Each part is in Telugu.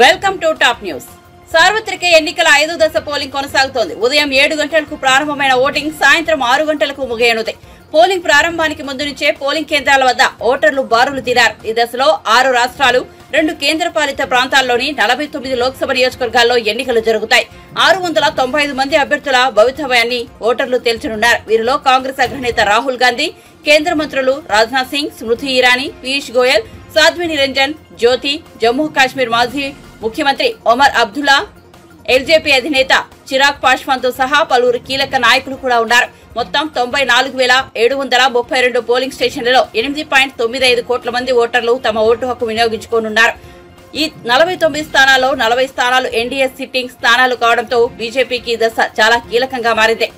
Welcome to top news. సార్వత్రిక ఎన్నికల 5వ దశ పోలింగ్ కొనసాగుతోంది. ఉదయం 7 గంటలకు ప్రారంభమైన ఓటింగ్ సాయంత్రం 6 గంటలకు ముగియనుంది. పోలింగ్ ప్రారంభానికి ముందు నుంచే పోలింగ్ కేంద్రాల వద్ద ఓటర్లు బారులు తీరారు. ఈ దశలో 6 రాష్ట్రాలు 2 కేంద్రపాలిత ప్రాంతాల్లోని 49 లోక్సభ నియోజకవర్గాల్లో ఎన్నికలు జరుగుతాయి. 695 మంది అభ్యర్థుల భవితవ్యాన్ని ఓటర్లు తేల్చనున్నారు. వీరిలో కాంగ్రెస్ అగ్రనేత రాహుల్ గాంధీ, కేంద్ర మంత్రులు రాజ్నాథ్ సింగ్, స్మృతి ఇరానీ, పీయూష్ గోయల్, సాధ్వి నిరంజన్ జ్యోతి, జమ్మూ కాశ్మీర్ మాజీ ముఖ్యమంత్రి ఒమర్ అబ్దుల్లా, ఎల్జేపీ అధినేత చిరాగ్ పాస్వాన్ తో సహా పలువురు కీలక నాయకులు కూడా ఉన్నారు. మొత్తం 94,732 పోలింగ్ స్టేషన్లలో 8.95 కోట్ల మంది ఓటర్లు తమ ఓటు హక్కు వినియోగించుకోనున్నారు. ఈ 49 స్థానాల్లో 40 స్థానాలు ఎన్డీఏ సిట్టింగ్ స్థానాలు కావడంతో బీజేపీకి ఈ దశ చాలా కీలకంగా మారింది.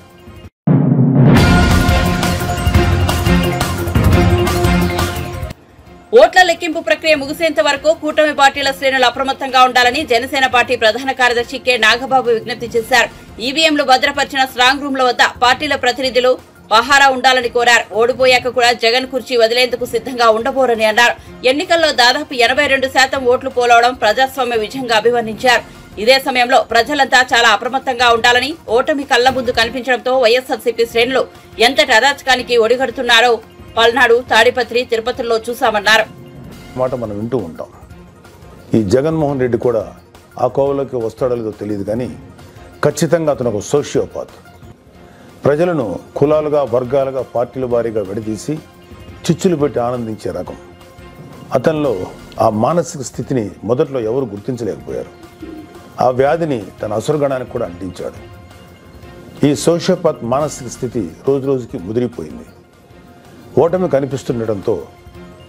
ఓట్ల లెక్కింపు ప్రక్రియ ముగిసేంత వరకు కూటమి పార్టీల శ్రేణులు అప్రమత్తంగా ఉండాలని జనసేన పార్టీ ప్రధాన కార్యదర్శి కె నాగబాబు విజ్ఞప్తి చేశారు. ఈవీఎంలు భద్రపరిచిన స్ట్రాంగ్ రూమ్ల వద్ద పార్టీల ప్రతినిధులు పహారా ఉండాలని కోరారు. ఓడిపోయాక కూడా జగన్ కుర్చీ వదిలేందుకు సిద్ధంగా ఉండబోరని అన్నారు. ఎన్నికల్లో దాదాపు 82% ఓట్లు పోలవడం ప్రజాస్వామ్య విజయంగా అభివర్ణించారు. ఇదే సమయంలో ప్రజలంతా చాలా అప్రమత్తంగా ఉండాలని, ఓటమి కళ్ల ముందు కనిపించడంతో వైఎస్ఆర్సీపీ శ్రేణులు ఎంతటి అరాచకానికి ఒడిగడుతున్నారో పల్నాడు, తాడిపత్రి, తిరుపతిలో చూశామన్నారు. మాట మనం వింటూ ఉంటాం. ఈ జగన్మోహన్ రెడ్డి కూడా ఆ కోవలోకి వస్తాడో లేదో తెలియదు, కానీ ఖచ్చితంగా అతను ఒక సోషియోపాత్. ప్రజలను కులాలుగా, వర్గాలుగా, పార్టీల వారీగా విడదీసి చిచ్చులు పెట్టి ఆనందించే రకం. అతనిలో ఆ మానసిక స్థితిని మొదట్లో ఎవరు గుర్తించలేకపోయారు. ఆ వ్యాధిని తన అసురగణానికి కూడా అంటించాడు. ఈ సోషియోపాత్ మానసిక స్థితి రోజు రోజుకి ముదిరిపోయింది. ఓటమి కనిపిస్తుండటంతో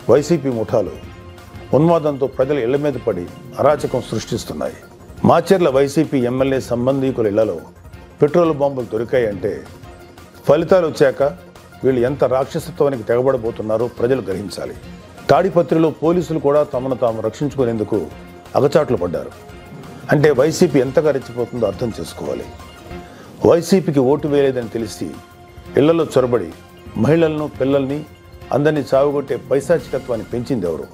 వైసీపీ ముఠాలు ఉన్మాదంతో ప్రజల ఇళ్ల మీద పడి అరాచకం సృష్టిస్తున్నాయి. మాచర్ల వైసీపీ ఎమ్మెల్యే సంబంధీకుల ఇళ్లలో పెట్రోల్ బాంబులు దొరికాయంటే ఫలితాలు వచ్చాక వీళ్ళు ఎంత రాక్షసత్వానికి తెగబడబోతున్నారో ప్రజలు గ్రహించాలి. తాడిపత్రిలో పోలీసులు కూడా తమను తాము రక్షించుకునేందుకు అగచాట్లు పడ్డారు. అంటే వైసీపీ ఎంతగా రెచ్చిపోతుందో అర్థం చేసుకోవాలి. వైసీపీకి ఓటు వేయలేదని తెలిసి ఇళ్లలో చొరబడి మహిళలను, పిల్లల్ని అందరినీ చావుగొట్టే పైశాచికత్వాన్ని పెంచింది ఎవరు?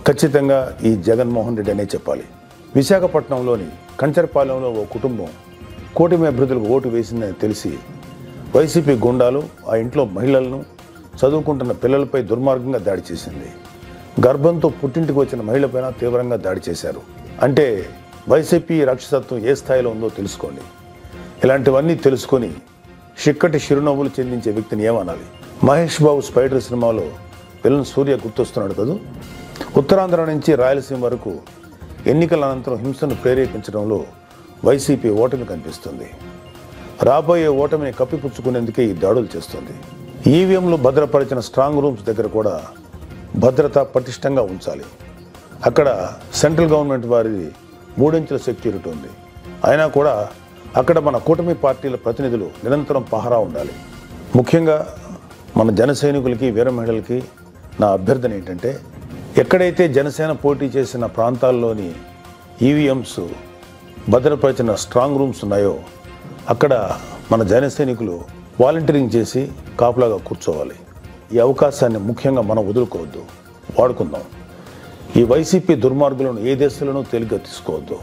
ఖచ్చితంగా ఈ జగన్మోహన్ రెడ్డి అనే చెప్పాలి. విశాఖపట్నంలోని కంచరపాలెంలో ఓ కుటుంబం కూటమి అభ్యర్థులకు ఓటు వేసిందని తెలిసి వైసీపీ గుండాలు ఆ ఇంట్లో మహిళలను, చదువుకుంటున్న పిల్లలపై దుర్మార్గంగా దాడి చేసింది. గర్భంతో పుట్టింటికి వచ్చిన మహిళపైన తీవ్రంగా దాడి చేశారు. అంటే వైసీపీ రాక్షసత్వం ఏ స్థాయిలో ఉందో తెలుసుకోండి. ఇలాంటివన్నీ తెలుసుకొని చిక్కటి చిరునవ్వులు చెందించే వ్యక్తిని ఏమనాలి? మహేష్ బాబు స్పైడర్ సినిమాలో విలన్ సూర్య గుర్తొస్తున్నాడు కదా. ఉత్తరాంధ్ర నుంచి రాయలసీమ వరకు ఎన్నికల అనంతరం హింసను ప్రేరేపించడంలో వైసీపీ ఓటమి కనిపిస్తుంది. రాబోయే ఓటమిని కప్పిపుచ్చుకునేందుకే ఈ దాడులు చేస్తుంది. ఈవీఎంలు భద్రపరిచిన స్ట్రాంగ్ రూమ్స్ దగ్గర కూడా భద్రత పటిష్టంగా ఉంచాలి. అక్కడ సెంట్రల్ గవర్నమెంట్ వారిది 3 అంచెల సెక్యూరిటీ ఉంది. అయినా కూడా అక్కడ మన కూటమి పార్టీల ప్రతినిధులు నిరంతరం పహరా ఉండాలి. ముఖ్యంగా మన జన సైనికులకి, వీర మహిళలకి నా అభ్యర్థన ఏంటంటే, ఎక్కడైతే జనసేన పోటీ చేసిన ప్రాంతాల్లోని ఈవీఎంస్ భద్రపరిచిన స్ట్రాంగ్ రూమ్స్ ఉన్నాయో అక్కడ మన జన సైనికులు వాలంటీరింగ్ చేసి కాపులాగా కూర్చోవాలి. ఈ అవకాశాన్ని ముఖ్యంగా మనం వదులుకోవద్దు, వాడుకుందాం. ఈ వైసీపీ దుర్మార్గులను ఏ దేశంలోనూ తేలిగ్గా తీసుకోవద్దు.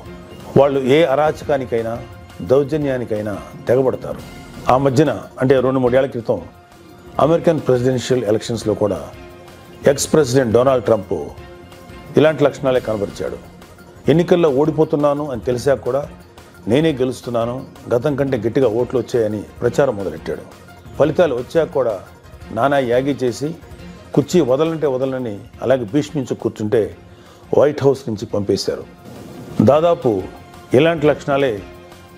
వాళ్ళు ఏ అరాచకానికైనా, దౌర్జన్యానికైనా తెగబడతారు. ఆ మధ్యన అంటే 2-3 ఏళ్ల క్రితం అమెరికన్ ప్రెసిడెన్షియల్ ఎలక్షన్స్లో కూడా ఎక్స్ ప్రెసిడెంట్ డొనాల్డ్ ట్రంప్ ఇలాంటి లక్షణాలే కనబరిచాడు. ఎన్నికల్లో ఓడిపోతున్నాను అని తెలిసాక కూడా నేనే గెలుస్తున్నాను, గతం కంటే గట్టిగా ఓట్లు వచ్చాయని ప్రచారం మొదలెట్టాడు. ఫలితాలు వచ్చాక కూడా నానా యాగి చేసి కుర్చీ వదలంటే వదలని అలాగే భీష్మించి కూర్చుంటే వైట్ హౌస్ నుంచి పంపేశారు. దాదాపు ఇలాంటి లక్షణాలే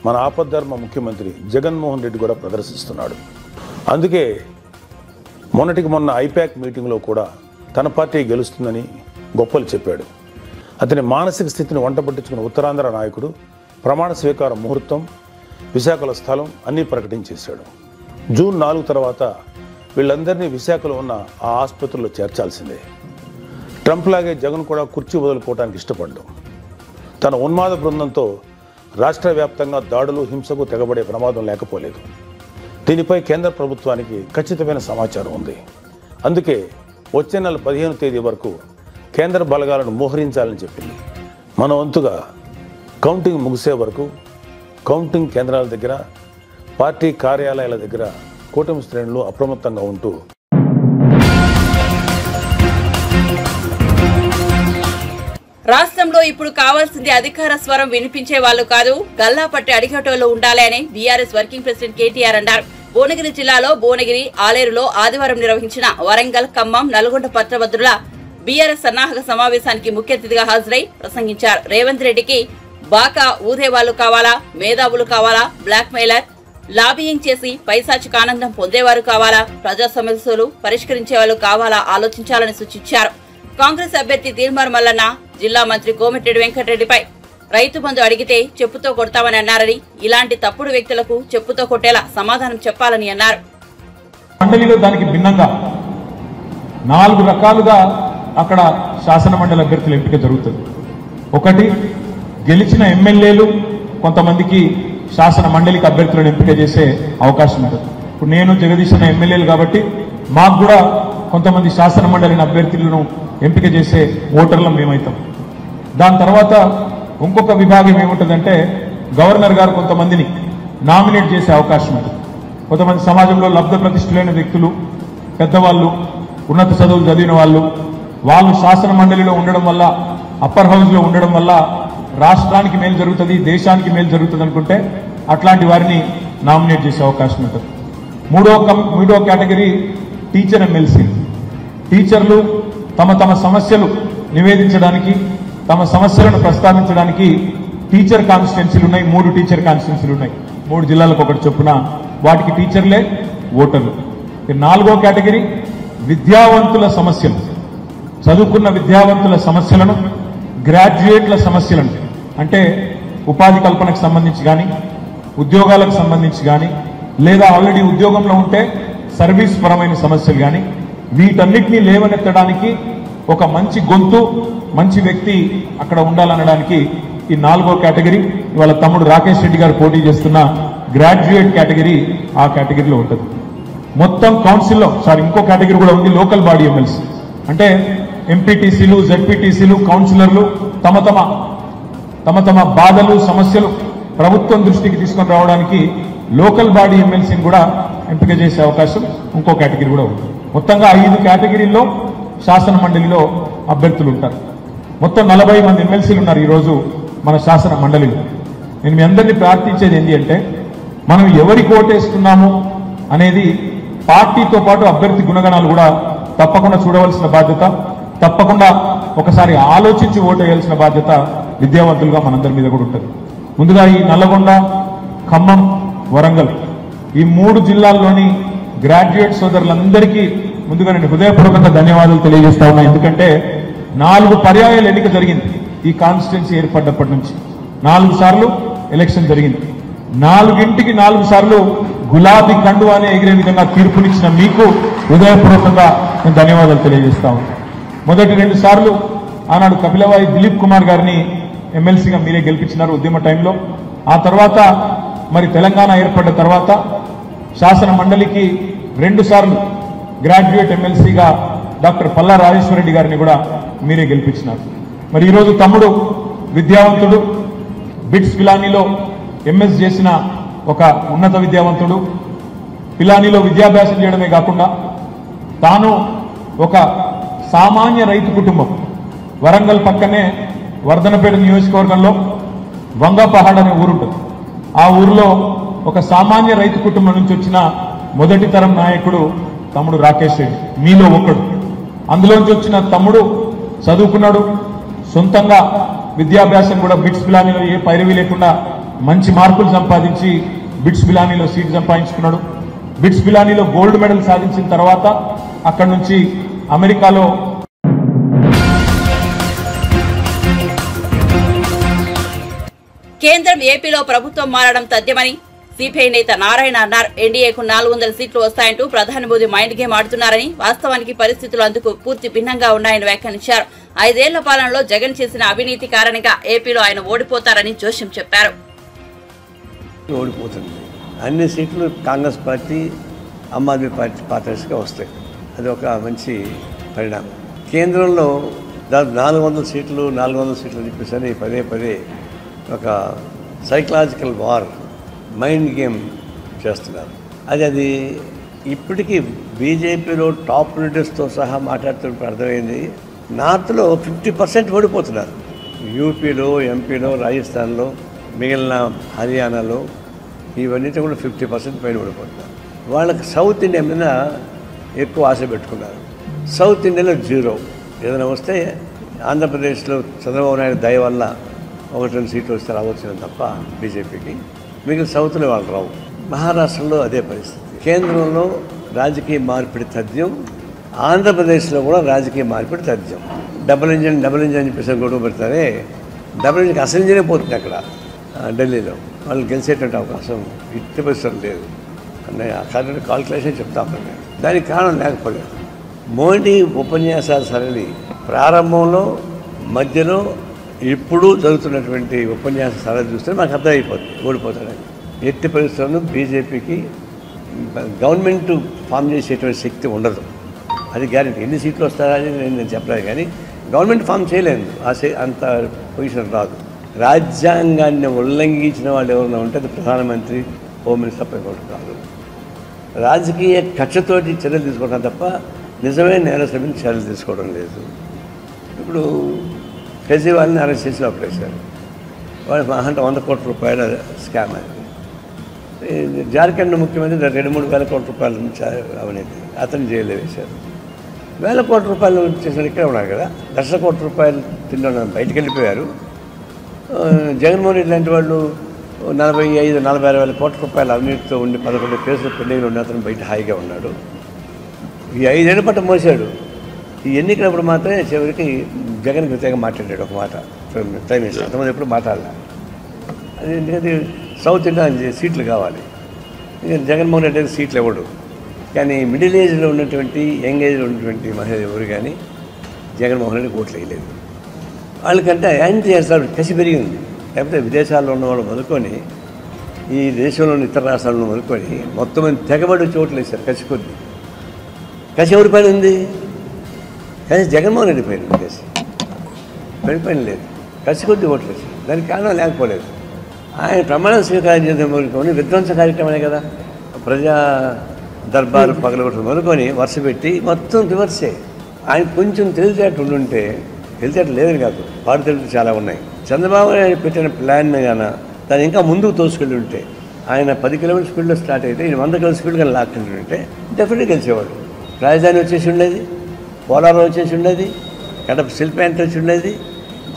మన ఆపద్ధర్మ ముఖ్యమంత్రి జగన్మోహన్ రెడ్డి కూడా ప్రదర్శిస్తున్నాడు. అందుకే మొన్నటికి మొన్న ఐపాక్ మీటింగ్లో కూడా తన పార్టీ గెలుస్తుందని గొప్పలు చెప్పాడు. అతని మానసిక స్థితిని వంటపట్టించుకున్న ఉత్తరాంధ్ర నాయకుడు ప్రమాణ స్వీకార ముహూర్తం, విశాఖలో స్థలం అన్నీ ప్రకటించేశాడు. జూన్ 4 తర్వాత వీళ్ళందరినీ విశాఖలో ఉన్న ఆ ఆసుపత్రిలో చేర్చాల్సిందే. ట్రంప్ లాగే జగన్ కూడా కుర్చీ వదులుకోవడానికి ఇష్టపడ్డాడు. తన ఉన్మాద బృందంతో రాష్ట్ర వ్యాప్తంగా దాడులు, హింసకు తెగబడే ప్రమాదం లేకపోలేదు. దీనిపై కేంద్ర ప్రభుత్వానికి ఖచ్చితమైన సమాచారం ఉంది. అందుకే వచ్చే నెల 15వ తేదీ వరకు కేంద్ర బలగాలను మోహరించాలని చెప్పింది. మన వంతుగా కౌంటింగ్ ముగిసే వరకు కౌంటింగ్ కేంద్రాల దగ్గర, పార్టీ కార్యాలయాల దగ్గర కూటమి శ్రేణులు అప్రమత్తంగా ఉంటూ రాష్ట్రంలో ఇప్పుడు కావాల్సింది అధికార స్వరం వినిపించే వాళ్ళు కాదు, గల్లా పట్టి అడిగేటోళ్లు ఉండాలి అని బీఆర్ఎస్ వర్కింగ్ ప్రెసిడెంట్ కేటీఆర్ అన్నారు. భువనగిరి జిల్లాలో భువనగిరి, ఆలేరులో ఆదివారం నిర్వహించిన వరంగల్, ఖమ్మం, నల్గొండ పట్టభద్రుల బీఆర్ఎస్ సన్నాహక సమావేశానికి ముఖ్య అతిథిగా హాజరై ప్రసంగించారు. రేవంత్ రెడ్డికి బాకా ఊదేవాళ్లు కావాలా, మేధావులు కావాలా, బ్లాక్ మెయిలర్ లాబియింగ్ చేసి పైశాచిక ఆనందం పొందేవారు కావాలా, ప్రజా సమస్యలు పరిష్కరించే వాళ్ళు కావాలా ఆలోచించాలని సూచించారు. కాంగ్రెస్ అభ్యర్థి తీర్మార్ మల్లన్న జిల్లా మంత్రి కోమటిరెడ్డి వెంకటరెడ్డిపై రైతు బంధు అడిగితే చెప్పుతో కొడతామని అన్నారని, ఇలాంటి తప్పుడు వ్యక్తులకు చెప్పుతో కొట్టేలా సమాధానం చెప్పాలని అన్నారు. మండలిలో దానికి భిన్నంగా 4 రకాలుగా అక్కడ శాసన మండలి అభ్యర్థుల ఎంపిక జరుగుతుంది. ఒకటి, గెలిచిన ఎమ్మెల్యేలు కొంతమందికి శాసన మండలికి అభ్యర్థులను ఎంపిక చేసే అవకాశం ఉంటుంది. ఇప్పుడు నేను జగదీష్ అన్న ఎమ్మెల్యేలు కాబట్టి మాకు కూడా కొంతమంది శాసన మండలిని అభ్యర్థులను ఎంపిక చేసే ఓటర్లం మేమవుతాం. దాని తర్వాత ఇంకొక విభాగం ఏముంటుందంటే గవర్నర్ గారు కొంతమందిని నామినేట్ చేసే అవకాశం ఉంటుంది. కొంతమంది సమాజంలో లబ్ధ ప్రతిష్ఠులైన వ్యక్తులు, పెద్దవాళ్ళు, ఉన్నత చదువులు చదివిన వాళ్ళు శాసన మండలిలో ఉండడం వల్ల, అప్పర్ హౌస్లో ఉండడం వల్ల రాష్ట్రానికి మేలు జరుగుతుంది, దేశానికి మేలు జరుగుతుంది అనుకుంటే అట్లాంటి వారిని నామినేట్ చేసే అవకాశం ఉంటుంది. మూడో కేటగిరీ టీచర్ ఎమ్మెల్సీ. టీచర్లు తమ సమస్యలు నివేదించడానికి, తమ సమస్యలను ప్రస్తావించడానికి టీచర్ కాన్స్టిట్యున్సీలు ఉన్నాయి. 3 టీచర్ కాన్స్టిట్యున్సీలు ఉన్నాయి. 3 జిల్లాలకు ఒకటి చొప్పున వాటికి టీచర్లే ఓటర్లు. 4వ కేటగిరీ విద్యావంతుల సమస్యలు. చదువుకున్న విద్యావంతుల సమస్యలను, గ్రాడ్యుయేట్ల సమస్యలను, అంటే ఉపాధి కల్పనకు సంబంధించి కానీ, ఉద్యోగాలకు సంబంధించి కానీ, లేదా ఆల్రెడీ ఉద్యోగంలో ఉంటే సర్వీస్ పరమైన సమస్యలు కానీ, వీటన్నిటినీ లేవనెత్తడానికి ఒక మంచి గొంతు, మంచి వ్యక్తి అక్కడ ఉండాలనడానికి ఈ 4వ కేటగిరీ. ఇవాళ తమ్ముడు రాకేష్ రెడ్డి గారు పోటీ చేస్తున్న గ్రాడ్యుయేట్ కేటగిరీ ఆ కేటగిరీలో ఉంటుంది. మొత్తం కౌన్సిల్లో ఇంకో కేటగిరీ కూడా ఉంది, లోకల్ బాడీ ఎమ్మెల్సీ. అంటే ఎంపీటీసీలు, జెడ్పీటీసీలు, కౌన్సిలర్లు తమ బాధలు, సమస్యలు ప్రభుత్వం దృష్టికి తీసుకొని రావడానికి లోకల్ బాడీ ఎమ్మెల్సీని కూడా ఎంపిక చేసే అవకాశం ఇంకో కేటగిరీ కూడా ఉంది. మొత్తంగా 5 కేటగిరీల్లో శాసన మండలిలో అభ్యర్థులు ఉంటారు. మొత్తం 40 మంది ఎమ్మెల్సీలు ఉన్నారు ఈరోజు మన శాసన మండలిలో. నేను మీ అందరినీ ప్రార్థించేది ఏంటి అంటే, మనం ఎవరికి ఓటేస్తున్నాము అనేది పార్టీతో పాటు అభ్యర్థి గుణగణాలు కూడా తప్పకుండా చూడవలసిన బాధ్యత, తప్పకుండా ఒకసారి ఆలోచించి ఓటేయాల్సిన బాధ్యత విద్యావంతులుగా మనందరి మీద కూడా ఉంటుంది. ముందుగా ఈ నల్లగొండ, ఖమ్మం, వరంగల్ ఈ 3 జిల్లాల్లోని గ్రాడ్యుయేట్ సోదరులందరికీ ముందుగా నేను హృదయపూర్వకంగా ధన్యవాదాలు తెలియజేస్తా ఉన్నా. ఎందుకంటే 4 పర్యాయాలు ఎన్నిక జరిగింది ఈ కాన్స్టిట్యున్సీ ఏర్పడ్డప్పటి నుంచి. 4 సార్లు ఎలక్షన్ జరిగింది. 4 సార్లు గులాబీ కండువానే ఎగిరే విధంగా తీర్పునిచ్చిన మీకు హృదయపూర్వకంగా నేను ధన్యవాదాలు తెలియజేస్తా ఉన్నా. మొదటి 2 సార్లు ఆనాడు కపిలవాయి దిలీప్ కుమార్ గారిని ఎమ్మెల్సీగా మీరే గెలిపించినారు ఉద్యమ టైంలో. ఆ తర్వాత మరి తెలంగాణ ఏర్పడ్డ తర్వాత శాసన మండలికి 2 సార్లు గ్రాడ్యుయేట్ ఎమ్మెల్సీగా డాక్టర్ పల్లా రాజేశ్వరరెడ్డి గారిని కూడా మీరే గెలిపించినారు. మరి ఈరోజు తమ్ముడు విద్యావంతుడు, బిట్స్ పిలానీలో ఎంఎస్ చేసిన ఒక ఉన్నత విద్యావంతుడు, పిలానీలో విద్యాభ్యాసం చేయడమే కాకుండా తాను ఒక సామాన్య రైతు కుటుంబం, వరంగల్ పక్కనే వర్ధనపేట నియోజకవర్గంలో వంగపహాడ్ అనే ఊరుంటుంది. ఆ ఊరిలో ఒక సామాన్య రైతు కుటుంబం నుంచి వచ్చిన మొదటి తరం నాయకుడు తమ్ముడు రాకేష్ రెడ్డి, మీలో ఒకడు. అందులోంచి వచ్చిన తమ్ముడు చదువుకున్నాడు, సొంతంగా విద్యాభ్యాసం కూడా బిట్స్ పిలానీలో ఏ పైరవి లేకుండా మంచి మార్కులు సంపాదించి బిట్స్ పిలానీలో సీట్ సంపాదించుకున్నాడు. బిట్స్ పిలానీలో గోల్డ్ మెడల్ సాధించిన తర్వాత అక్కడి నుంచి అమెరికాలో కేంద్రం ఏపీలో ప్రభుత్వం మారడం తథ్యమని సిపిఐ నేత నారాయణ అన్నారు. ఎన్డీఏకు 400 సీట్లు వస్తాయంటూ ప్రధాని మోదీ మైండ్ గేమ్ ఆడుతున్నారని, వాస్తవానికి పరిస్థితులు అందుకు పూర్తి భిన్నంగా ఉన్నాయని వ్యాఖ్యానించారు. 5 ఏళ్ల పాలనలో జగన్ చేసిన అవినీతి కారణంగా ఏపీలో ఆయన ఓడిపోతారని జోష్యం చెప్పారు. ఓడిపోతుంది. అన్ని సీట్లు కాంగ్రెస్ పార్టీ, ఆమ్ ఆద్మీ పార్టీ పార్టీస్గా వస్తాయి. అది ఒక మంచి పరిణామం. కేంద్రంలో దాదాపు 400 సీట్లు అని చెప్పేసి పదే పదే ఒక సైకలాజికల్ వార్, మైండ్ గేమ్ చేస్తున్నారు. అది ఇప్పటికీ బీజేపీలో టాప్ లీడర్స్తో సహా మాట్లాడుతున్నప్పుడు అర్థమైంది. నార్త్లో 50% ఓడిపోతున్నారు. యూపీలో, ఎంపీలో, రాజస్థాన్లో, మిగిలిన హర్యానాలో ఇవన్నిటి కూడా 50% పైన ఓడిపోతున్నారు. వాళ్ళకి సౌత్ ఇండియా మీద ఎక్కువ ఆశ పెట్టుకున్నారు. సౌత్ ఇండియాలో 0. ఏదైనా వస్తే ఆంధ్రప్రదేశ్లో చంద్రబాబు నాయుడు దయ వల్ల 1-2 సీట్లు వస్తే రావచ్చు తప్ప బీజేపీకి, మిగిలిన సౌత్లో వాళ్ళు రావు. మహారాష్ట్రలో అదే పరిస్థితి. కేంద్రంలో రాజకీయ మార్పిడి తథ్యం, ఆంధ్రప్రదేశ్లో కూడా రాజకీయ మార్పిడి తథ్యం. డబుల్ ఇంజన్ అని చెప్పేసి గొడవ పెడతారే, డబుల్ ఇంజిన్కి అసలు ఇంజనే పోతుంది అక్కడ ఢిల్లీలో. వాళ్ళు గెలిచేటువంటి అవకాశం ఇట్టి పరిస్థితులు లేదు అనే కరెక్ట్ కాల్కులేషన్ చెప్తాను. దానికి కారణం లేకపోలేదు. మోడీ ఉపన్యాసాల సరళి ప్రారంభంలో, మధ్యలో, ఇప్పుడు జరుగుతున్నటువంటి ఉపన్యాస సరళి చూస్తే మాకు అర్థమైపోతుంది ఓడిపోతాడని. ఎట్టి పరిస్థితుల్లో బీజేపీకి గవర్నమెంట్ ఫామ్ చేసేటువంటి శక్తి ఉండదు, అది గ్యారెంటీ. ఎన్ని సీట్లు వస్తారని నేను చెప్పలేదు, కానీ గవర్నమెంట్ ఫామ్ చేయలేదు. అంత పొజిషన్ రాదు. రాజ్యాంగాన్ని ఉల్లంఘించిన వాళ్ళు ఎవరైనా ఉంటే అది ప్రధానమంత్రి, హోమ్ మినిస్టర్ పైన కాదు. రాజకీయ కక్షతోటి చర్యలు తీసుకోవడం తప్ప నిజమైన నేరస్తుల మీద చర్యలు తీసుకోవడం లేదు. ఇప్పుడు కేజ్రీవాల్ని అరెస్ట్ చేసి లోపలేశారు. వాళ్ళు 100 కోట్ల రూపాయల స్కామ్ అది. జార్ఖండ్ ముఖ్యమంత్రి 2-3 వేల కోట్ల రూపాయల నుంచి అవినీతి, అతను జైల్లో వేశారు. 1,000 కోట్ల రూపాయలు చేసిన ఇక్కడే ఉన్నారు కదా, 1,00,000 కోట్ల రూపాయలు తిన్న బయటికి వెళ్ళిపోయారు. జగన్మోహన్ రెడ్డి లాంటి వాళ్ళు 45-46 వేల కోట్ల రూపాయల అవినీతితో ఉండి 11 కేసులు పెండింగ్లో ఉన్న అతను బయట హాయిగా ఉన్నాడు. ఈ 5 ఏళ్ళ పాటు మోసాడు. ఈ ఎన్నికలప్పుడు మాత్రమే చివరికి జగన్ వ్యతిరేకంగా మాట్లాడాడు ఒక మాట ప్రైమ్ మినిస్టర్. అంతమంది ఎప్పుడు మాట్లాడాలి. అది ఎందుకంటే సౌత్ ఇండియా సీట్లు కావాలి. జగన్మోహన్ రెడ్డి సీట్లు ఇవ్వడు. కానీ మిడిల్ ఏజ్లో ఉన్నటువంటి, యంగ్ ఏజ్లో ఉన్నటువంటి మహిళలు ఎవరు కానీ జగన్మోహన్ రెడ్డి ఓట్లు వేయలేదు. వాళ్ళకంటే యాంటీ చేస్తారు, కసి పెరిగింది. లేకపోతే విదేశాల్లో ఉన్నవాళ్ళు మొదలుకొని, ఈ దేశంలోని ఇతర రాష్ట్రాలను మొదలుకొని మొత్తం తెగబడి చోట్లు వేశారు. కసి కొద్ది. కసి ఎవరి పైన ఉంది? కసి జగన్మోహన్ రెడ్డి పైన ఉంది. కసి పైన లేదు. కసి కొద్ది ఓట్లు వేశారు. దానికి కారణం లేకపోలేదు. ఆయన ప్రమాణ స్వీకారం చేసిన మొదలుకొని విధ్వంస కార్యక్రమమే కదా, ప్రజా దర్బారు పగలగొట్టడం మొదలుకొని వరుస పెట్టి మొత్తం రివర్సే. ఆయన కొంచెం తెలివితేటలు ఉండుంటే, తెలివితేటలు లేదని కాదు, పాడు తెలివి చాలా ఉన్నాయి. చంద్రబాబు నాయుడు పెట్టిన ప్లాన్ కానీ దాన్ని ఇంకా ముందుకు తోసుకెళ్ళి ఉంటే, ఆయన 10 కిలోమీటర్ స్పీడ్లో స్టార్ట్ అయితే ఈయన 100 కిలోమీటర్ స్పీడ్ కానీ లాక్కెళ్ళి ఉంటే డెఫినెట్గా గెలిచేవాడు. రాజధాని వచ్చేసి ఉండేది, పోలవరం వచ్చేసి ఉండేది, కడప స్టీల్ ప్లాంట్ వచ్చి ఉండేది,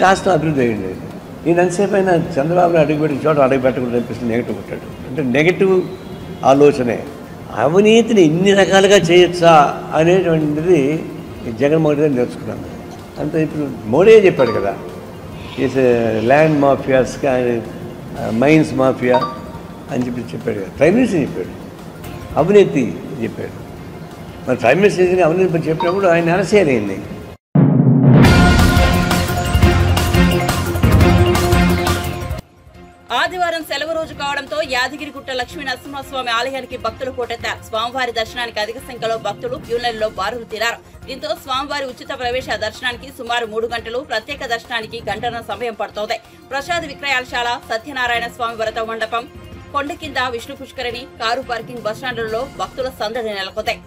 రాష్ట్రం అభివృద్ధి అయ్యి ఉండేది. ఈయన ఎంతసేపు అయినా చంద్రబాబు అడుగుపెట్టిన చోట అడుగుపెట్టకుండా అనిపిస్తుంది నెగిటివ్ కొట్టాడు. అంటే నెగిటివ్ ఆలోచనే. అవినీతిని ఇన్ని రకాలుగా చేయొచ్చా అనేటువంటిది జగన్మోహన్ రెడ్డి నేర్చుకున్నాను. అంతే. ఇప్పుడు మోడీ చెప్పాడు కదా, these land mafias, mines mafia అని చెప్పాడు కదా. ప్రైమ్ మినిస్టర్ చెప్పాడు, అవినీతి చెప్పాడు. మరి ప్రైమ్ మినిస్టర్ అవినీతి చెప్పినప్పుడు ఆయన అరెస్ట్ చేయాలి. ఆదివారం సెలవు రోజు కావడంతో యాదగిరిగుట్ట లక్ష్మీ నరసింహస్వామి ఆలయానికి భక్తులు పోటెత్తారు. స్వామివారి దర్శనానికి అధిక సంఖ్యలో భక్తులు క్యూలైన్లో బారులు తీరారు. దీంతో స్వామివారి ఉచిత ప్రవేశ దర్శనానికి సుమారు 3 గంటలు, ప్రత్యేక దర్శనానికి గంటల సమయం పడుతోంది. ప్రసాద విక్రయాలశాల, సత్యనారాయణ స్వామి వ్రత మండపం, కొండ కింద విష్ణు పుష్కరిణి, కారు పార్కింగ్, బస్టాండ్లలో భక్తుల సందడి నెలకొంది.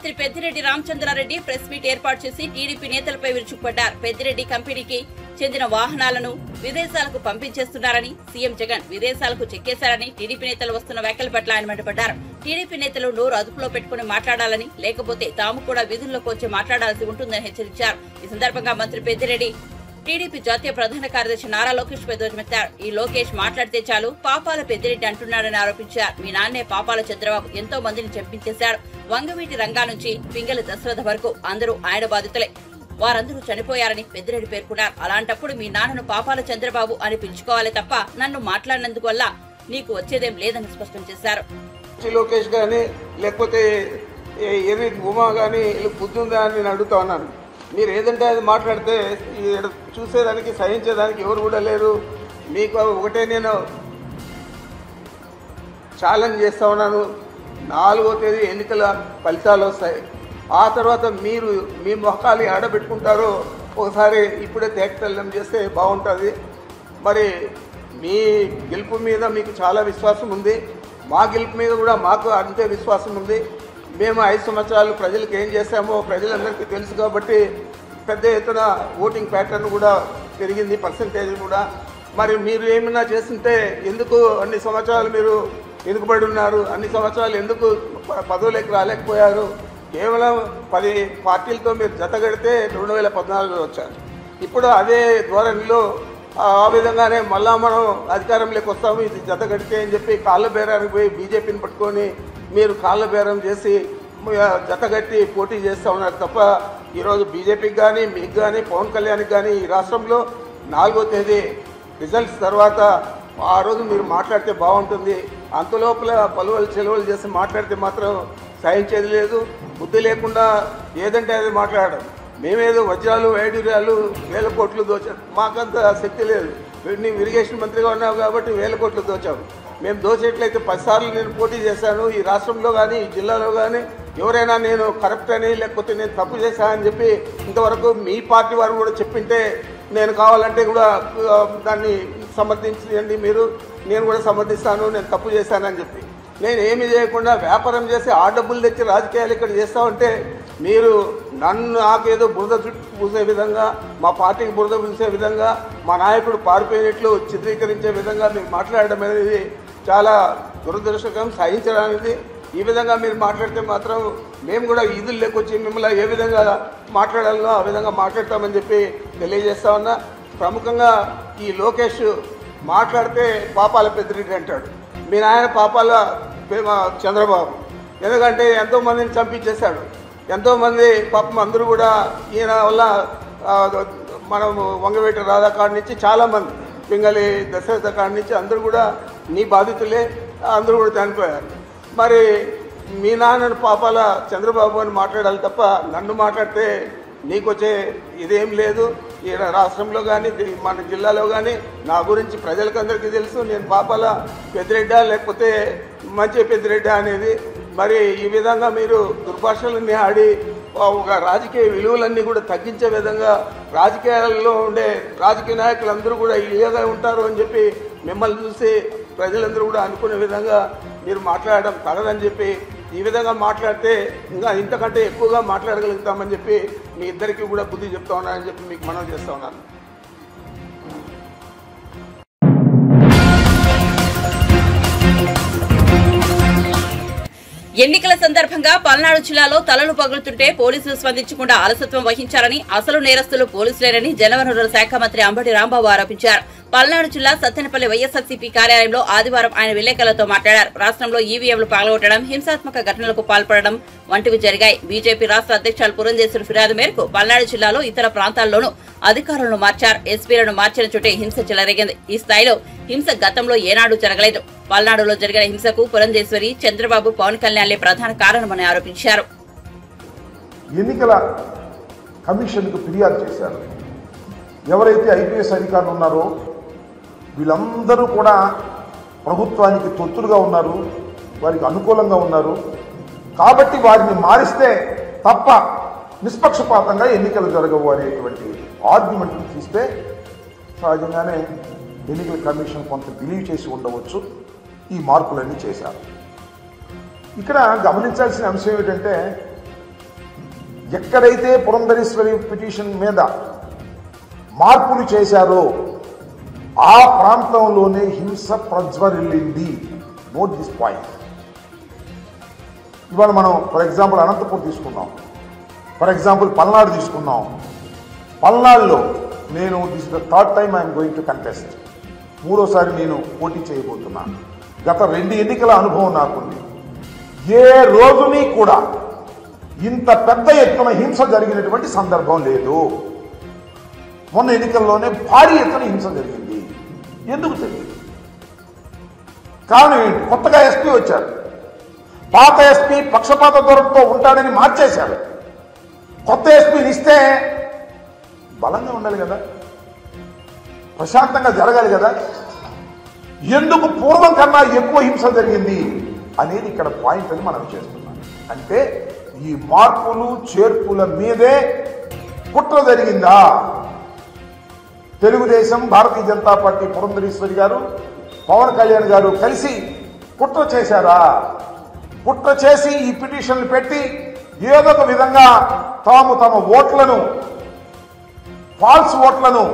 మంత్రి పెద్దిరెడ్డి రామచంద్రారెడ్డి ప్రెస్ మీట్ ఏర్పాటు చేసి టీడీపీ నేతలపై విరుచుకుపడ్డారు. పెద్దిరెడ్డి కంపెనీకి చెందిన వాహనాలను విదేశాలకు పంపించేస్తున్నారని, సీఎం జగన్ విదేశాలకు చెక్కేశారని టీడీపీ నేతలు వస్తున్న వ్యాఖ్యల పట్ల ఆయన మండిపడ్డారు. టీడీపీ నేతలు నోరు అదుపులో పెట్టుకుని మాట్లాడాలని, లేకపోతే తాము కూడా విధుల్లోకి వచ్చి మాట్లాడాల్సి ఉంటుందని హెచ్చరించారు. ఈ సందర్భంగా మంత్రి పెద్దిరెడ్డి టీడీపీ జాతీయ ప్రధాన కార్యదర్శి నారా లోకేష్ పై ధ్వజమెత్తారు. ఈ లోకేష్ మాట్లాడితే చాలు పాపాల పెద్దిరెడ్డి అంటున్నాడని ఆరోపించారు. మీ నాన్నే పాపాల చంద్రబాబు ఎంతో మందిని చంపించేశారు. వంగవీటి రంగా నుంచి పింగళి దశరథ వరకు అందరూ ఆయన బాధితులే. వారందరూ చనిపోయారని పెద్దిరెడ్డి పేర్కొన్నారు. అలాంటప్పుడు మీ నాన్నను పాపాల చంద్రబాబు అని పిలుచుకోవాలి తప్ప నన్ను మాట్లాడినందుకు వల్ల నీకు వచ్చేదేం లేదని స్పష్టం చేశారు. లోకేష్ గాని లేకపోతే ఎర్రి ఉమా గాని బుద్ధి ఉందా అని నేను అడుగుతా ఉన్నాను. మీరు ఏదంటే అది మాట్లాడితే చూసేదానికి సహించేదానికి ఎవరు కూడా లేరు. మీకు ఒకటే నేను ఛాలెంజ్ చేస్తా ఉన్నాను. 4వ తేదీ ఎన్నికల ఫలితాలు వస్తాయి. ఆ తర్వాత మీరు మీ మొహాలు ఆడబెట్టుకుంటారో ఒకసారి ఇప్పుడే తేటతెల్లం చేస్తే బాగుంటుంది. మరి మీ గెలుపు మీద మీకు చాలా విశ్వాసం ఉంది. మా గెలుపు మీద కూడా మాకు అంతే విశ్వాసం ఉంది. మేము 5 సంవత్సరాలు ప్రజలకు ఏం చేశామో ప్రజలందరికీ తెలుసు కాబట్టి పెద్ద ఎత్తున ఓటింగ్ ప్యాటర్న్ కూడా పెరిగింది, పర్సంటేజ్ కూడా. మరి మీరు ఏమైనా చేస్తుంటే ఎందుకు అన్ని సంవత్సరాలు మీరు వెనుకబడి ఉన్నారు? అన్ని సంవత్సరాలు ఎందుకు పదవులకు రాలేకపోయారు? కేవలం 10 పార్టీలతో మీరు జతగడితే 2014లో వచ్చారు. ఇప్పుడు అదే ధోరణిలో ఆ విధంగానే మళ్ళా మనం అధికారంలోకి వస్తాము, ఇది జతగడితే అని చెప్పి కాళ్ళ బేరానికి పోయి బీజేపీని పట్టుకొని మీరు కాళ్ళ బేరం చేసి జతగట్టి పోటీ చేస్తూ ఉన్నారు తప్ప ఈరోజు బీజేపీకి కానీ మీకు కానీ పవన్ కళ్యాణ్కి కానీ ఈ రాష్ట్రంలో 4వ తేదీ రిజల్ట్స్ తర్వాత ఆ రోజు మీరు మాట్లాడితే బాగుంటుంది. అంతలోపల పలువలు చెలవలు చేసి మాట్లాడితే మాత్రం సహించేది లేదు. బుద్ధి లేకుండా ఏదంటే అది మాట్లాడడం. మేమేదో వజ్రాలు వైడూర్యాలు 1000 కోట్లు దోచాం, మాకంత శక్తి లేదు. నీవు ఇరిగేషన్ మంత్రిగా ఉన్నావు కాబట్టి 1000 కోట్లు దోచాము. మేము దోచేట్లయితే 10 సార్లు నేను పోటీ చేశాను. ఈ రాష్ట్రంలో కానీ ఈ జిల్లాలో కానీ ఎవరైనా నేను కరప్ట్ అని లేకపోతే నేను తప్పు చేశానని చెప్పి ఇంతవరకు మీ పార్టీ వారు కూడా చెప్పింటే నేను కావాలంటే కూడా దాన్ని సమర్థించండి మీరు. నేను కూడా సమర్థిస్తాను నేను తప్పు చేశానని చెప్పి. నేను ఏమి చేయకుండా వ్యాపారం చేసి ఆ డబ్బులు తెచ్చి రాజకీయాలు ఇక్కడ చేస్తామంటే మీరు నాకేదో బురద చుట్టూ పూసే విధంగా, మా పార్టీకి బురద పూసే విధంగా, మా నాయకుడు పారిపోయినట్లు చిత్రీకరించే విధంగా మీరు మాట్లాడడం అనేది చాలా దురదృష్టకరం, సహించడానికి. ఈ విధంగా మీరు మాట్లాడితే మాత్రం మేము కూడా ఈదులు లేకొచ్చి మిమ్మల్ని ఏ విధంగా మాట్లాడాలో ఆ విధంగా మాట్లాడతామని చెప్పి తెలియజేస్తా ఉన్నా. ప్రముఖంగా ఈ లోకేష్ మాట్లాడితే పాపాల పెద్దిరెడ్డి అంటాడు. మీ నాయన పాపాల చంద్రబాబు. ఎందుకంటే ఎంతోమందిని చంపించేశాడు. ఎంతోమంది పాపం అందరూ కూడా ఈయన వల్ల మనం వంగవేట రాధా కాడి నుంచి చాలామంది, పింగళి దశరథ కాడి నుంచి అందరూ కూడా నీ బాధితులే, అందరూ కూడా చనిపోయారు. మరి మీ నాన్నను పాపాల చంద్రబాబు అని మాట్లాడాలి తప్ప నన్ను మాట్లాడితే నీకు వచ్చే ఇదేం లేదు. ఈ రాష్ట్రంలో కానీ మన జిల్లాలో కానీ నా గురించి ప్రజలకందరికీ తెలుసు. నేను పాపాల పెద్దిరెడ్డా లేకపోతే మంచి పెద్దిరెడ్డా అనేది. మరి ఈ విధంగా మీరు దుర్భాషలన్నీ ఆడి ఒక రాజకీయ విలువలన్నీ కూడా తగ్గించే విధంగా రాజకీయాల్లో ఉండే రాజకీయ నాయకులందరూ కూడా ఇలాగే ఉంటారు అని చెప్పి మిమ్మల్ని చూసి ప్రజలందరూ కూడా అనుకునే విధంగా మీరు మాట్లాడడం తగదని చెప్పి ఈ విధంగా మాట్లాడితే ఇంకా ఇంతకంటే ఎక్కువగా మాట్లాడగలుగుతామని చెప్పి మీ ఇద్దరికీ కూడా బుద్ధి చెప్తా ఉన్నానని చెప్పి మీకు మనవి చేస్తూ ఉన్నాను. ఎన్నికల సందర్భంగా పల్నాడు జిల్లాలో తలలు పగులుతుంటే పోలీసులు స్పందించకుండా అలసత్వం వహించారని, అసలు నేరస్తులు పోలీసులేనని జలవనరుల శాఖ మంత్రి అంబటి రాంబాబు ఆరోపించారు. పల్నాడు జిల్లా సత్తెనపల్లి వైఎస్ఆర్సీపీ కార్యాలయంలో ఆదివారం ఆయన విలేకరులతో మాట్లాడారు. రాష్ట్రంలో ఈవీఎంలు పగలగొట్టడం, హింసాత్మక ఘటనలకు పాల్పడడం వంటివి జరిగాయి. బీజేపీ రాష్ట్ర అధ్యక్షులు పురంధేశ్వరి ఫిర్యాదు మేరకు పల్నాడు జిల్లాలో ఇతర ప్రాంతాల్లోనూ అధికారులను మార్చారు. ఎస్పీలను మార్చిన చోటే హింస చెలరేగింది. ఈ స్థాయిలో హింస గతంలో ఏనాడు జరగలేదు. పల్నాడులో జరిగిన హింసకు పురంధేశ్వరి, చంద్రబాబు, పవన్ కళ్యాణ్లే ప్రధాన కారణమని ఆరోపించారు. ఎన్నికల కమిషన్కు ఫిర్యాదు చేశారు. ఎవరైతే ఐపీఎస్ అధికారులు ఉన్నారో వీళ్ళందరూ కూడా ప్రభుత్వానికి తొత్తులుగా ఉన్నారు, వారికి అనుకూలంగా ఉన్నారు. కాబట్టి వారిని మారిస్తే తప్ప నిష్పక్షపాతంగా ఎన్నికలు జరగవు అనేటువంటి ఆర్గ్యుమెంట్ తీస్తే సహజంగానే ఎన్నికల కమిషన్ కొంత బిలీవ్ చేసి ఉండవచ్చు. ఈ మార్పులన్నీ చేశారు. ఇక్కడ గమనించాల్సిన అంశం ఏమిటంటే ఎక్కడైతే పురంధరేశ్వరి పిటిషన్ మీద మార్పులు చేశారో ఆ ప్రాంతంలోనే హింస ప్రజ్వరిల్లింది. Note this point. ఇవాళ మనం ఫర్ ఎగ్జాంపుల్ అనంతపూర్ తీసుకున్నాం, ఫర్ ఎగ్జాంపుల్ పల్నాడు తీసుకున్నాం. పల్నాడులో నేను this the third time I'm going to contest, మూడోసారి నేను పోటీ చేయబోతున్నాను. గత 2 ఎన్నికల అనుభవం నాకుంది. ఏ రోజుని కూడా ఇంత పెద్ద ఎత్తున హింస జరిగినటువంటి సందర్భం లేదు. మొన్న ఎన్నికల్లోనే భారీ ఎత్తున హింస జరిగింది. ఎందుకు జరిగింది? కారణం ఏంటి? కొత్తగా ఎస్పీ వచ్చారు. పాత ఎస్పీ పక్షపాత ధోరణితో ఉంటాడని మార్చేశారు. కొత్త ఎస్పీని ఇస్తే బలంగా ఉండాలి కదా, ప్రశాంతంగా జరగాలి కదా. ఎందుకు పూర్వం కన్నా ఎక్కువ హింస జరిగింది అనేది ఇక్కడ పాయింట్ అని మనం చేస్తున్నాం. అంటే ఈ మార్పులు చేర్పుల మీదే కుట్ర జరిగిందా? తెలుగుదేశం, భారతీయ జనతా పార్టీ, పురంధరేశ్వరి గారు, పవన్ కళ్యాణ్ గారు కలిసి కుట్ర చేశారా? కుట్ర చేసి ఈ పిటిషన్లు పెట్టి ఏదో ఒక విధంగా తాము తమ ఓట్లను, ఫాల్స్ ఓట్లను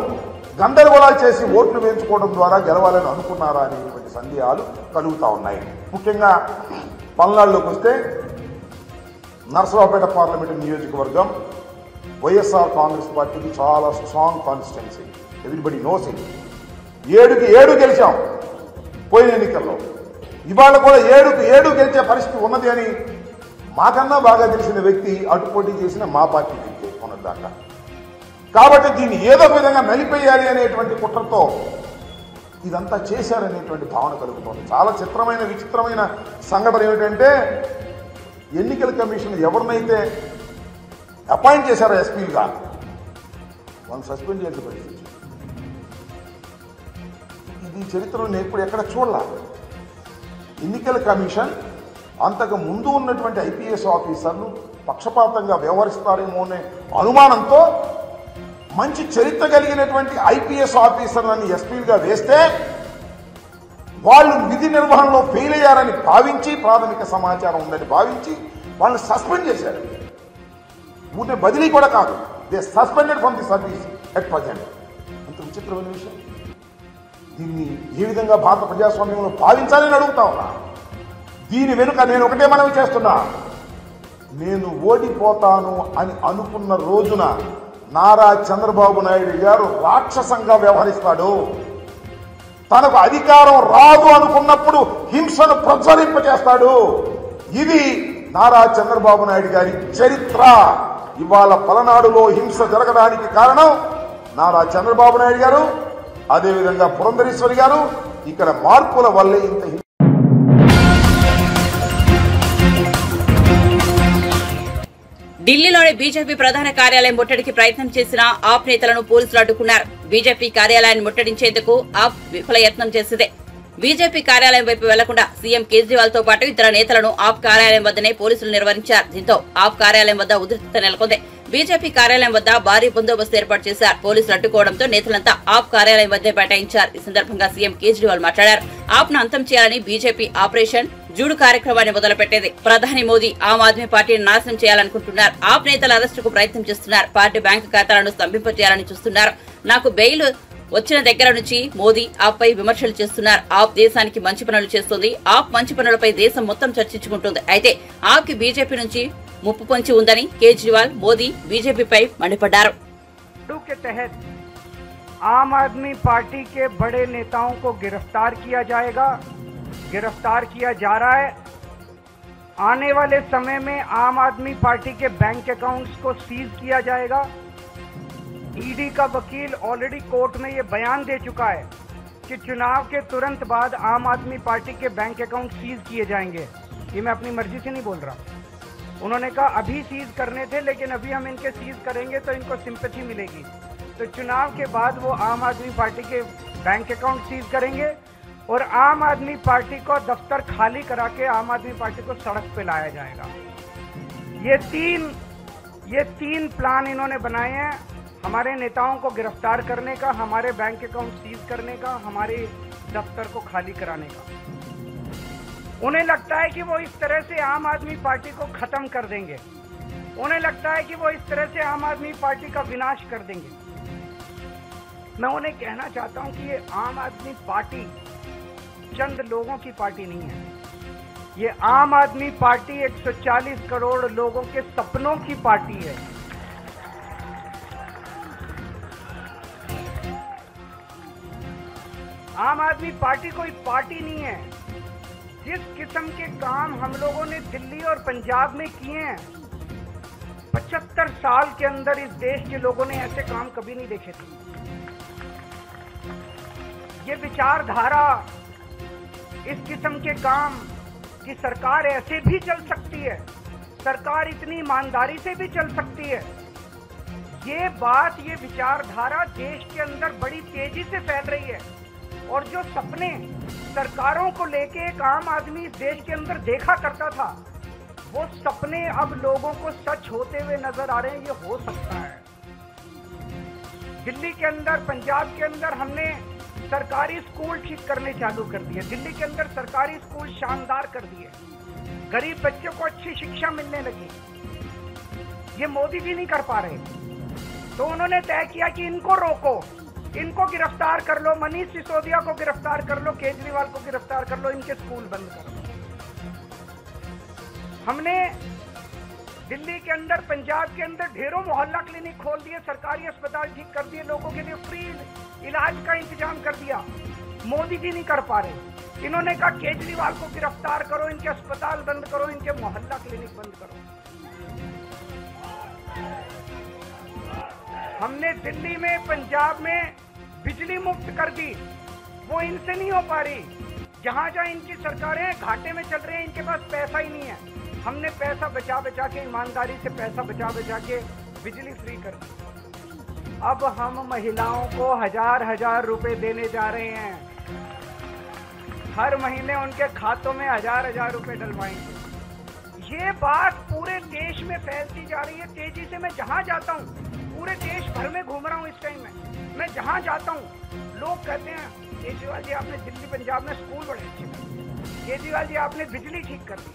గందరగోళాలు చేసి ఓట్లు వేయించుకోవడం ద్వారా గెలవాలని అనుకున్నారా అనేటువంటి సందేహాలు కలుగుతూ ఉన్నాయి. ముఖ్యంగా పల్నాడులోకి వస్తే నరసరావుపేట పార్లమెంటు నియోజకవర్గం వైఎస్ఆర్ కాంగ్రెస్ పార్టీకి చాలా strong constituency. Everybody knows it. 7కి 7 గెలిచాం పోయిన ఎన్నికల్లో. ఇవాళ కూడా 7కి 7 గెలిచే పరిస్థితి ఉన్నది అని మాకన్నా బాగా తెలిసిన వ్యక్తి అటు పోటీ చేసిన మా పార్టీ వ్యక్తి ఉన్నదాకా. కాబట్టి దీన్ని ఏదో విధంగా నలిపేయాలి అనేటువంటి కుట్రతో ఇదంతా చేశారనేటువంటి భావన కలుగుతోంది. చాలా చిత్రమైన విచిత్రమైన సంఘటన ఏమిటంటే, ఎన్నికల కమిషన్ ఎవరినైతే అపాయింట్ చేశారో ఎస్పీలుగా వాళ్ళని సస్పెండ్ చేసే పరిస్థితి. ఇది చరిత్రలో నేను ఇప్పుడు ఎక్కడ చూడాల. ఎన్నికల కమిషన్ అంతకు ముందు ఉన్నటువంటి ఐపీఎస్ ఆఫీసర్లు పక్షపాతంగా వ్యవహరిస్తారేమో అనే అనుమానంతో మంచి చరిత్ర కలిగినటువంటి ఐపీఎస్ ఆఫీసర్లను ఎస్పీలుగా వేస్తే వాళ్ళు విధి నిర్వహణలో ఫెయిల్ అయ్యారని భావించి, ప్రాథమిక సమాచారం ఉందని భావించి వాళ్ళని సస్పెండ్ చేశారు. ఊరినే బదిలీ కూడా కాదు, they suspended from the service at present. అంత విచిత్రమైన విషయం. దీన్ని ఏ విధంగా భారత ప్రజాస్వామ్యంలో భావించాలని అడుగుతా ఉన్నా. దీని వెనుక నేను ఒకటే మనవి చేస్తున్నా, నేను ఓడిపోతాను అని అనుకున్న రోజున నారా చంద్రబాబు నాయుడు గారు రాక్షసంగా వ్యవహరిస్తాడు. తనకు అధికారం రాదు అనుకున్నప్పుడు హింసను ప్రజ్వలింపజేస్తాడు. ఇది నారా చంద్రబాబు నాయుడు గారి చరిత్ర. ఇవాళ పలనాడులో హింస జరగడానికి కారణం నారా చంద్రబాబు నాయుడు గారు, అదేవిధంగా పురంధరేశ్వరి గారు. ఇక్కడ మార్పుల వల్లే ఇంత ఢిల్లీలోని బీజేపీ ప్రధాన కార్యాలయం ముట్టడికి ప్రయత్నం చేసిన ఆప్ నేతలను పోలీసులు అడ్డుకున్నారు. బీజేపీ కార్యాలయాన్ని ముట్టడించేందుకు ఆప్ విఫల యత్నం చేసింది. బీజేపీ కార్యాలయం వైపు వెళ్లకుండా సీఎం కేజ్రీవాల్ తో పాటు ఇతర నేతలను ఆప్ కార్యాలయం వద్దనే పోలీసులు నిర్వహించారు. దీంతో ఆప్ కార్యాలయం వద్ద ఉద్రిక్తత నెలకొంది. బీజేపీ కార్యాలయం వద్ద భారీ బందోబస్తు ఏర్పాటు చేశారు. పోలీసులు అడ్డుకోవడంతో నేతలంతా ఆప్ కార్యాలయం వద్దే బైఠాయించారు. ఈ సందర్భంగా సీఎం కేజ్రీవాల్ మాట్లాడారు. ఆప్ ను అంతం చేయాలని బీజేపీ ఆపరేషన్ జూడు కార్యక్రమాన్ని మొదలుపెట్టేది. ప్రధాని మోదీ ఆమ్ ఆద్మీ పార్టీని నాశనం చేయాలనుకుంటున్నారు. ఆప్ నేతల అరెస్టుకు ప్రయత్నం చేస్తున్నారు. పార్టీ బ్యాంకు ఖాతాలను స్తంభింపజేయాలని చూస్తున్నారు. నాకు బెయిల్ వచ్చిన దగ్గర నుంచి మోదీ ఆప్ పై విమర్శలు చేస్తున్నారు. ఆప్ దేశానికి మంచి పనులు చేస్తుంది. ఆప్ మంచి పనులపై దేశం మొత్తం చర్చించుకుంటుంది. అయితే ఆప్ కి బీజేపీ నుంచి ముప్పు పొంచి ఉందని కేజ్రీవాల్, మోదీ బీజేపీపై మండిపడ్డారు. आम आदमी पार्टी के बड़े नेताओं को गिरफ्तार किया जाएगा, गिरफ्तार किया जा रहा है। आने वाले समय में आम आदमी पार्टी के बैंक अकाउंट्स को सीज किया जाएगा। ईडी का वकील ऑलरेडी कोर्ट में ये बयान दे चुका है कि चुनाव के तुरंत बाद आम आदमी पार्टी के बैंक अकाउंट सीज किए जाएंगे। ये मैं अपनी मर्जी से नहीं बोल रहा। उन्होंने कहा अभी सीज करने थे, लेकिन अभी हम इनके सीज करेंगे तो इनको सिंपैथी मिलेगी। तो चुनाव के बाद वो आम आदमी पार्टी के बैंक अकाउंट सीज करेंगे और आम आदमी पार्टी को दफ्तर खाली करा के आम आदमी पार्टी को सड़क पे लाया जाएगा। ये तीन प्लान इन्होंने बनाए हैं, हमारे नेताओं को गिरफ्तार करने का, हमारे बैंक अकाउंट सीज करने का, हमारे दफ्तर को खाली कराने का। उन्हें लगता है कि वो इस तरह से आम आदमी पार्टी को खत्म कर देंगे। उन्हें लगता है कि वो इस तरह से आम आदमी पार्टी का विनाश कर देंगे। मैं उन्हें कहना चाहता हूं कि ये आम आदमी पार्टी चंद लोगों की पार्टी नहीं है। ये आम आदमी पार्टी 140 करोड़ लोगों के सपनों की पार्टी है। आम आदमी पार्टी कोई पार्टी नहीं है। जिस किस्म के काम हम लोगों ने दिल्ली और पंजाब में किए हैं, 75 साल के अंदर इस देश के लोगों ने ऐसे काम कभी नहीं देखे थे। ये विचारधारा, इस किस्म के काम कि सरकार ऐसे भी चल सकती है, सरकार इतनी ईमानदारी से भी चल सकती है, ये बात, ये विचारधारा देश के अंदर बड़ी तेजी से फैल रही है। और जो सपने सरकारों को लेके एक आम आदमी इस देश के अंदर देखा करता था, वो सपने अब लोगों को सच होते हुए नजर आ रहे हैं। ये हो सकता है। दिल्ली के अंदर, पंजाब के अंदर हमने सरकारी स्कूल ठीक करने चालू कर दिए। दिल्ली के अंदर सरकारी स्कूल शानदार कर दिए। गरीब बच्चों को अच्छी शिक्षा मिलने लगी। ये मोदी जी नहीं कर पा रहे, तो उन्होंने तय किया कि इनको रोको, इनको गिरफ्तार कर लो, मनीष सिसोदिया को गिरफ्तार कर लो, केजरीवाल को गिरफ्तार कर लो, इनके स्कूल बंद करो। हमने दिल्ली के अंदर, पंजाब के अंदर ढेरों मोहल्ला क्लिनिक खोल दिए, सरकारी अस्पताल ठीक कर दिए, लोगों के लिए फ्री इलाज का इंतजाम कर दिया। मोदी जी नहीं कर पा रहे। इन्होंने कहा केजरीवाल को गिरफ्तार करो, इनके अस्पताल बंद करो, इनके मोहल्ला क्लिनिक बंद करो। हमने दिल्ली में, पंजाब में बिजली मुफ्त कर दी, वो इनसे नहीं हो पा रही। जहां जहां इनकी सरकारें घाटे में चल रही हैं, इनके पास पैसा ही नहीं है। हमने पैसा बचा बचा के, ईमानदारी से पैसा बचा बचा के बिजली फ्री कर दी। अब हम महिलाओं को 1000-1000 रुपए देने जा रहे हैं। हर महीने उनके खातों में 1000-1000 रुपए डलवाएंगे। ये बात पूरे देश में फैलती जा रही है तेजी से। मैं जहां जाता हूं, पूरे देश भर में घूम रहा हूं इस टाइम में, मैं जहां जाता हूं लोग कहते हैं केजरीवाल जी आपने दिल्ली पंजाब में स्कूल बड़े अच्छे कर दिए, केजरीवाल जी आपने बिजली ठीक कर दी,